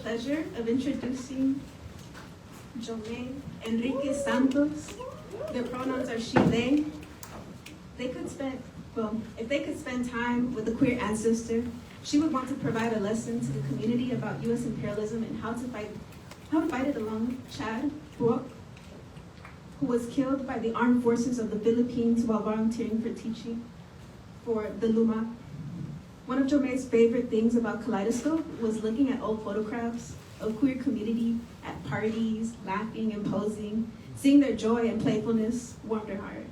pleasure of introducing Joemae Enrique Santos. Their pronouns are she, they. If they could spend time with a queer ancestor, she would want to provide a lesson to the community about U.S. imperialism and how to fight it along Chad Buok, who was killed by the armed forces of the Philippines while volunteering for teaching for the Luma. One of Joemae's favorite things about Kaleidoscope was looking at old photographs of queer community at parties, laughing and posing. Seeing their joy and playfulness warmed her heart.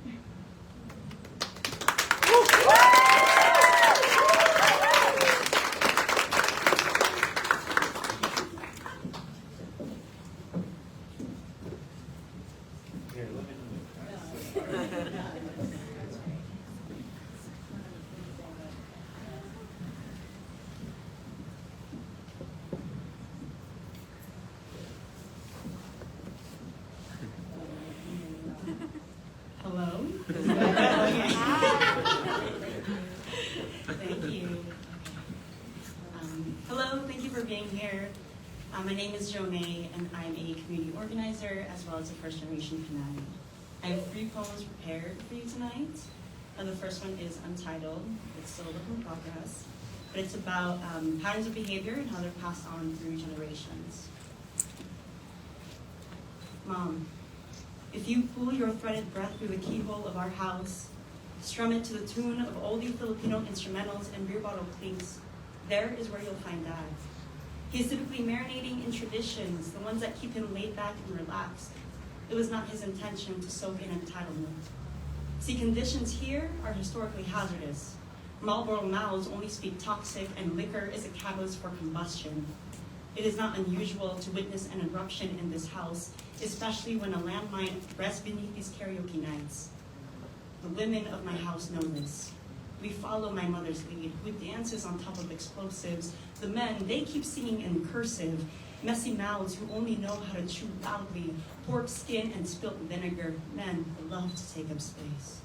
Hello? Thank you. Hello, thank you for being here. My name is Joemae, and I'm a community organizer as well as a first-generation Pinay. I have 3 poems prepared for you tonight. The first one is untitled. It's still a work in progress, but it's about patterns of behavior and how they're passed on through generations. Mom, if you pull your threaded breath through the keyhole of our house, strum it to the tune of oldie Filipino instrumentals and beer bottle clinks, there is where you'll find Dad. He is typically marinating in traditions, the ones that keep him laid back and relaxed. It was not his intention to soak in entitlement. See, conditions here are historically hazardous. Marlboro mouths only speak toxic, and liquor is a catalyst for combustion. It is not unusual to witness an eruption in this house, especially when a landmine rests beneath these karaoke nights. The women of my house know this. We follow my mother's lead, who dances on top of explosives. The men, they keep singing in cursive, messy mouths who only know how to chew loudly, pork skin and spilt vinegar. Men love to take up space.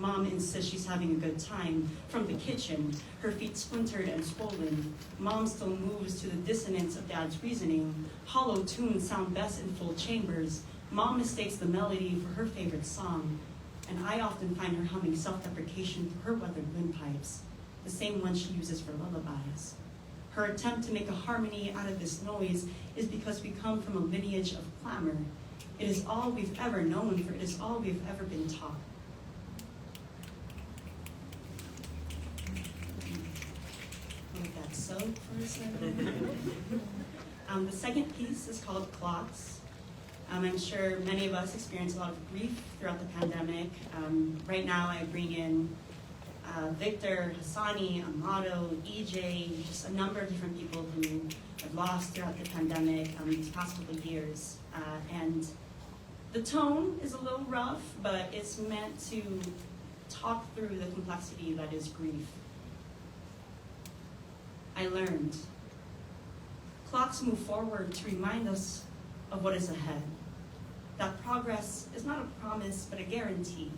Mom insists she's having a good time. From the kitchen, her feet splintered and swollen. Mom still moves to the dissonance of Dad's reasoning. Hollow tunes sound best in full chambers. Mom mistakes the melody for her favorite song. And I often find her humming self-deprecation through her weathered windpipes, the same one she uses for lullabies. Her attempt to make a harmony out of this noise is because we come from a lineage of clamor. It is all we've ever known, for it is all we've ever been taught. Let that soak for a second. The second piece is called Clocks. I'm sure many of us experience a lot of grief throughout the pandemic. Right now I bring in Victor, Hassani, Amato, EJ, just a number of different people who I've lost throughout the pandemic these past couple of years. And the tone is a little rough, but it's meant to talk through the complexity that is grief. I learned. Clocks move forward to remind us of what is ahead. That progress is not a promise, but a guarantee.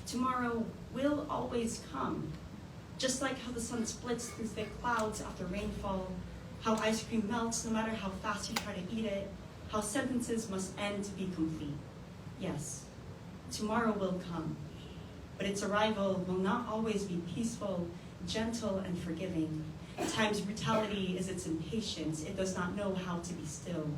Tomorrow will always come. Just like how the sun splits through thick clouds after rainfall, how ice cream melts no matter how fast you try to eat it, how sentences must end to be complete. Yes, tomorrow will come, but its arrival will not always be peaceful, gentle, and forgiving. At times, brutality is its impatience. It does not know how to be still.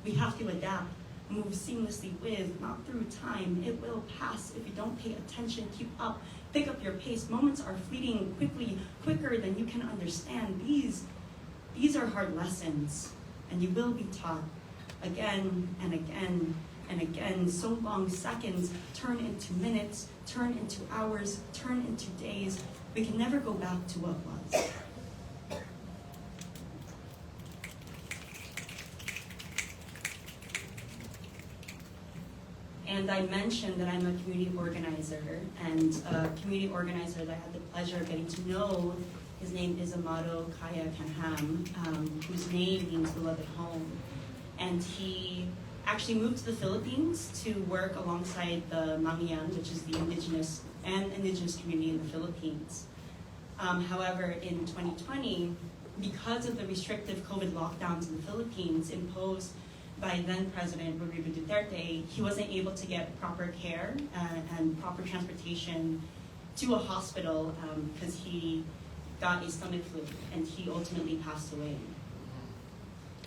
We have to adapt, move seamlessly with, not through time. It will pass if you don't pay attention. Keep up, pick up your pace. Moments are fleeting quickly, quicker than you can understand. These are hard lessons, and you will be taught again and again and again. So long seconds turn into minutes, turn into hours, turn into days. We can never go back to what was. And I mentioned that I'm a community organizer, and a community organizer that I had the pleasure of getting to know. His name is Amato Kaya Kanham, whose name means beloved home. And he actually moved to the Philippines to work alongside the Mangyan, which is the indigenous community in the Philippines. However, in 2020, Because of the restrictive COVID lockdowns in the Philippines imposed by then President Rodrigo Duterte, he wasn't able to get proper care and proper transportation to a hospital because he got a stomach flu and he ultimately passed away.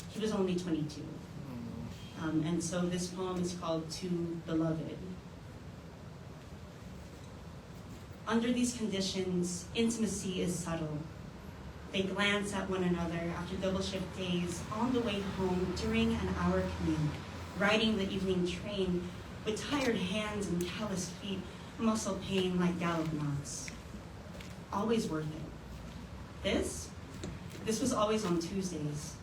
He was only 22. And so this poem is called To Beloved. Under these conditions, intimacy is subtle. They glance at one another after double shift days, on the way home during an hour commute, riding the evening train with tired hands and calloused feet, muscle pain like gallop knots. Always worth it. This was always on Tuesdays.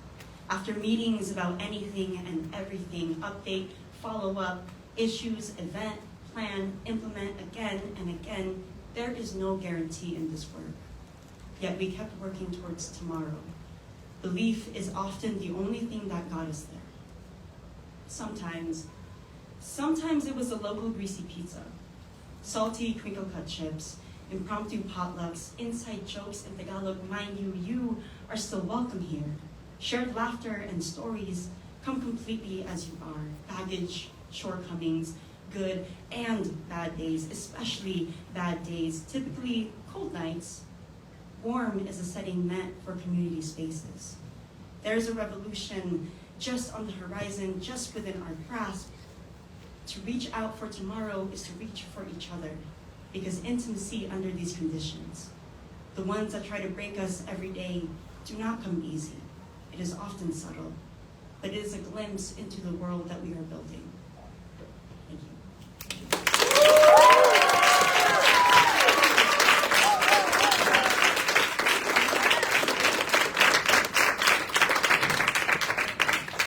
After meetings about anything and everything, update, follow up, issues, event, plan, implement again and again, there is no guarantee in this work. Yet we kept working towards tomorrow. Belief is often the only thing that got us there. Sometimes it was a local greasy pizza, salty crinkle-cut chips, impromptu potlucks, inside jokes in Tagalog. Mind you are still welcome here. Shared laughter and stories, come completely as you are. Baggage, shortcomings, good and bad days, especially bad days, typically cold nights. Warm is a setting meant for community spaces. There's a revolution just on the horizon, just within our grasp. To reach out for tomorrow is to reach for each other, because intimacy under these conditions, the ones that try to break us every day, do not come easy. It is often subtle, but it is a glimpse into the world that we are building.